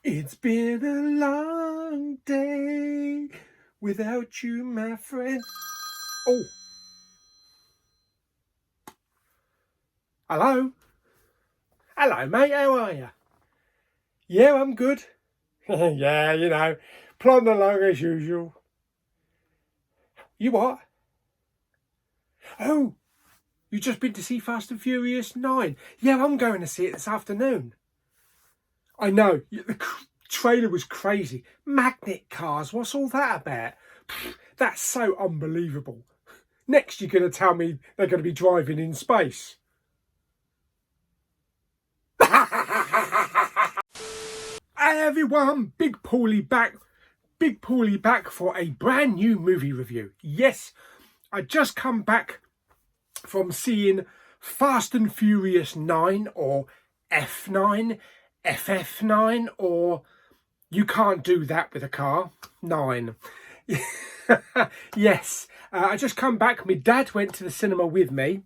It's been a long day without you, my friend. Oh. Hello? Hello, mate. How are you? Yeah, I'm good. Yeah, you know, plodding along as usual. You what? Oh, you just been to see Fast and Furious 9? Yeah, I'm going to see it this afternoon. I know, the trailer was crazy. Magnet cars, what's all that about? That's so unbelievable. Next you're going to tell me they're going to be driving in space. Hey everyone, Big Pauly back for a brand new movie review. Yes, I just come back from seeing Fast and Furious 9 or F9, FF9, or you can't do that with a car, 9. Yes, I just come back. My dad went to the cinema with me.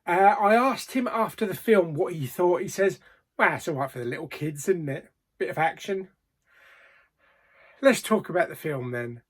I asked him after the film what he thought. He says, well, it's all right for the little kids, isn't it? Bit of action. Let's talk about the film then.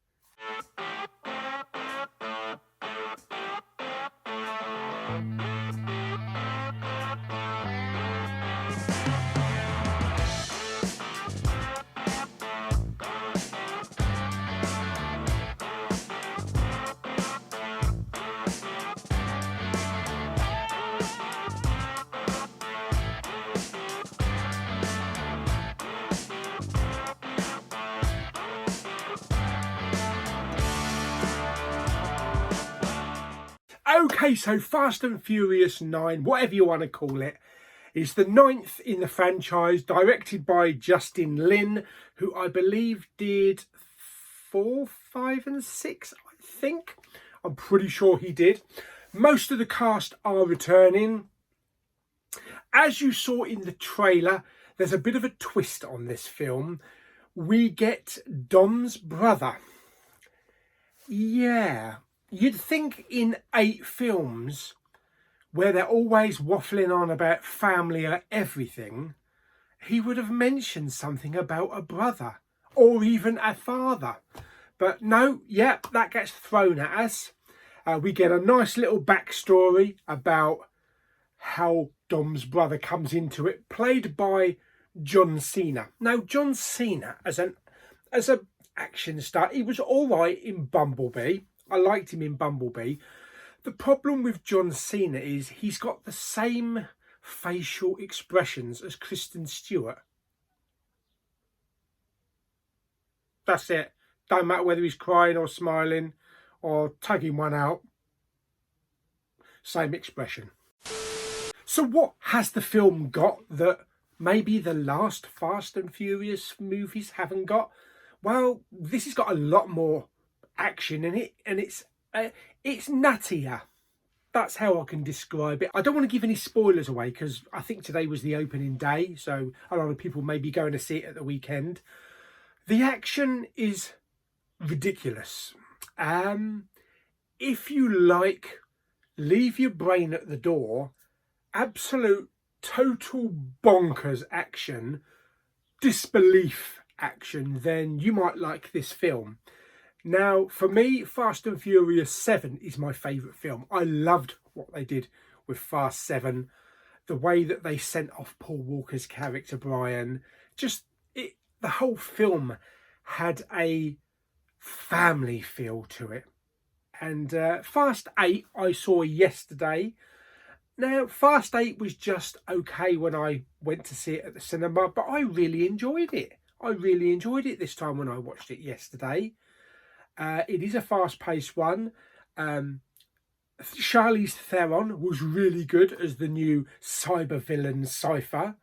Okay, so Fast and Furious 9, whatever you want to call it, is the 9th in the franchise, directed by Justin Lin, who I believe did 4, 5 and 6, I think. I'm pretty sure he did. Most of the cast are returning. As you saw in the trailer, there's a bit of a twist on this film. We get Dom's brother. Yeah. You'd think in 8 films, where they're always waffling on about family or everything, he would have mentioned something about a brother or even a father. But no, yep, that gets thrown at us. We get a nice little backstory about how Dom's brother comes into it, played by John Cena. Now, John Cena, as an action star, he was all right in Bumblebee. I liked him in Bumblebee. The problem with John Cena is he's got the same facial expressions as Kristen Stewart. That's it. Don't matter whether he's crying or smiling or tugging one out. Same expression. So what has the film got that maybe the last Fast and Furious movies haven't got? Well, this has got a lot more action in it, and it's nuttier. That's how I can describe it. I don't want to give any spoilers away because I think today was the opening day, so a lot of people may be going to see it at the weekend. The action is ridiculous. If you like, leave your brain at the door, absolute total bonkers action, disbelief action, then you might like this film. Now, for me, Fast and Furious 7 is my favourite film. I loved what they did with Fast 7. The way that they sent off Paul Walker's character, Brian. The whole film had a family feel to it. And Fast 8 I saw yesterday. Now, Fast 8 was just okay when I went to see it at the cinema, but I really enjoyed it. I really enjoyed it this time when I watched it yesterday. It is a fast-paced one. Charlize Theron was really good as the new cyber villain Cypher.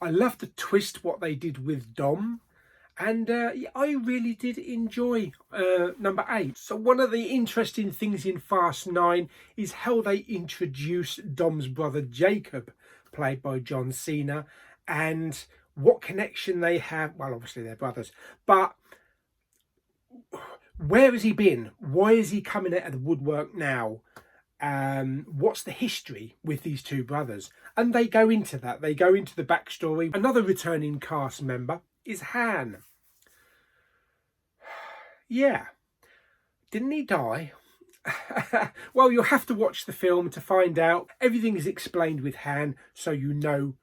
I love the twist what they did with Dom. And I really did enjoy number 8. So one of the interesting things in Fast 9 is how they introduce Dom's brother Jacob, played by John Cena, and what connection they have. Well, obviously they're brothers, but where has he been? Why is he coming out of the woodwork now? What's the history with these two brothers? And they go into that. They go into the backstory. Another returning cast member is Han. Yeah. Didn't he die? Well, you'll have to watch the film to find out. Everything is explained with Han, so you know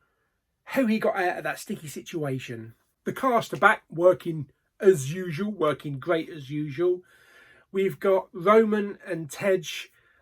how he got out of that sticky situation. The cast are back working as usual, working great as usual. We've got Roman and Tej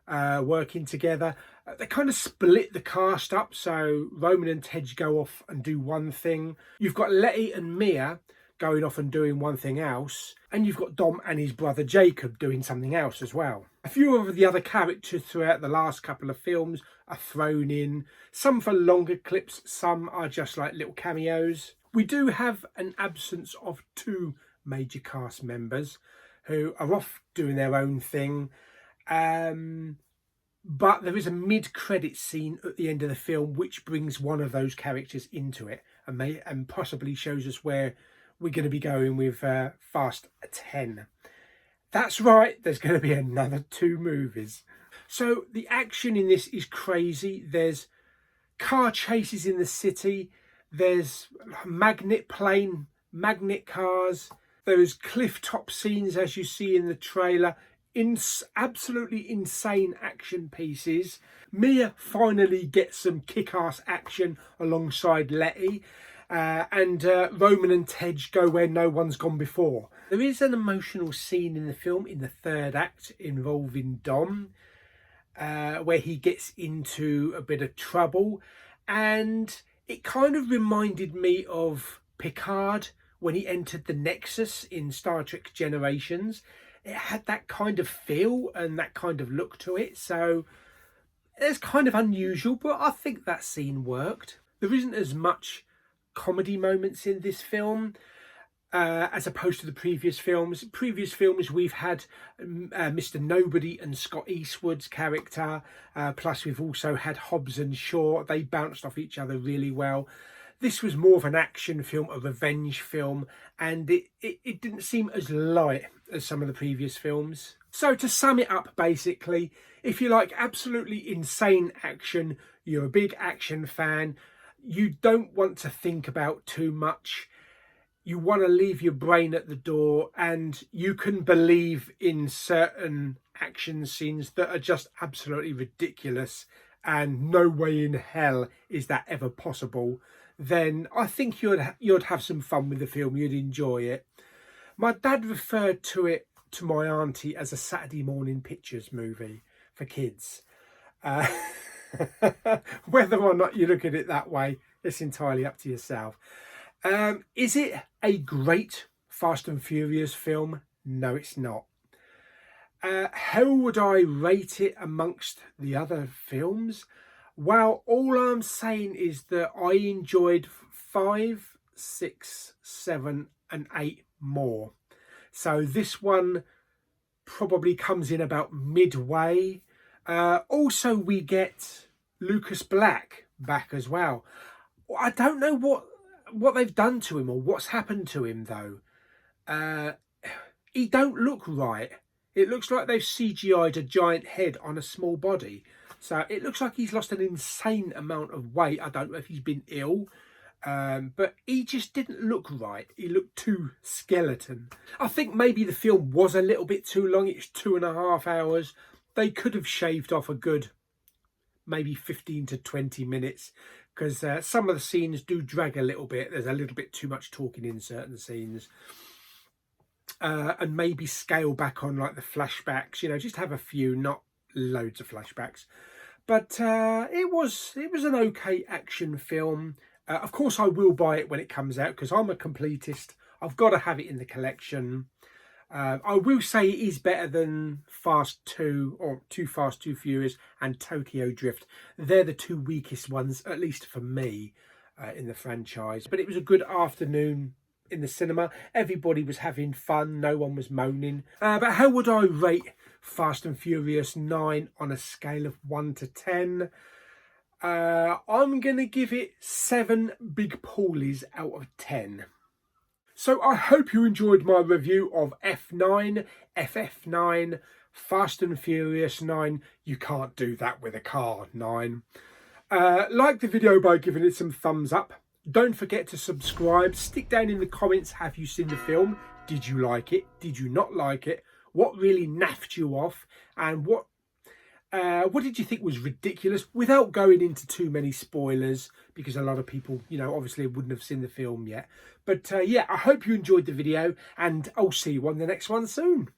working together. They kind of split the cast up, so Roman and Tej go off and do one thing. You've got Letty and Mia going off and doing one thing else, and you've got Dom and his brother Jacob doing something else as well. A few of the other characters throughout the last couple of films are thrown in, some for longer clips, some are just like little cameos. We do have an absence of two major cast members who are off doing their own thing, but there is a mid-credit scene at the end of the film which brings one of those characters into it and possibly shows us where we're going to be going with Fast 10. That's right, there's going to be another 2 movies. So the action in this is crazy. There's car chases in the city. There's magnet cars. There's cliff top scenes as you see in the trailer. Absolutely insane action pieces. Mia finally gets some kick-ass action alongside Letty. And Roman and Tej go where no one's gone before. There is an emotional scene in the film in the 3rd act involving Dom, where he gets into a bit of trouble, and it kind of reminded me of Picard when he entered the Nexus in Star Trek Generations. It had that kind of feel and that kind of look to it, so it's kind of unusual, but I think that scene worked. There isn't as much comedy moments in this film as opposed to the previous films. Previous films we've had Mr. Nobody and Scott Eastwood's character, plus we've also had Hobbs and Shaw. They bounced off each other really well. This was more of an action film, a revenge film, and it didn't seem as light as some of the previous films. So to sum it up, basically, if you like absolutely insane action, you're a big action fan, you don't want to think about too much, you want to leave your brain at the door, and you can believe in certain action scenes that are just absolutely ridiculous and no way in hell is that ever possible, then I think you'd have some fun with the film, you'd enjoy it. My dad referred to it to my auntie as a Saturday morning pictures movie for kids. Whether or not you look at it that way, it's entirely up to yourself. Is it a great Fast and Furious film? No, it's not. How would I rate it amongst the other films? Well, all I'm saying is that I enjoyed 5, 6, 7 and 8 more. So this one probably comes in about midway. Also, we get Lucas Black back as well. I don't know what they've done to him or what's happened to him, though. He don't look right. It looks like they've CGI'd a giant head on a small body. So it looks like he's lost an insane amount of weight. I don't know if he's been ill, but he just didn't look right. He looked too skeleton. I think maybe the film was a little bit too long. It's 2.5 hours. They could have shaved off a good maybe 15 to 20 minutes because some of the scenes do drag a little bit. There's a little bit too much talking in certain scenes. And maybe scale back on like the flashbacks, you know, just have a few, not loads of flashbacks. But it was an okay action film. Of course, I will buy it when it comes out because I'm a completist. I've got to have it in the collection. I will say it is better than Fast 2 or Too Fast, Too Furious and Tokyo Drift. They're the 2 weakest ones, at least for me, in the franchise. But it was a good afternoon in the cinema. Everybody was having fun. No one was moaning. But how would I rate Fast and Furious 9 on a scale of 1 to 10? I'm going to give it 7 big Paulies out of 10. So I hope you enjoyed my review of F9, FF9, Fast and Furious 9. You can't do that with a car 9. Like the video by giving it some thumbs up. Don't forget to subscribe. Stick down in the comments, have you seen the film? Did you like it? Did you not like it? What really naffed you off? And what did you think was ridiculous, without going into too many spoilers, because a lot of people, you know, obviously wouldn't have seen the film yet. But yeah, I hope you enjoyed the video, and I'll see you on the next one soon.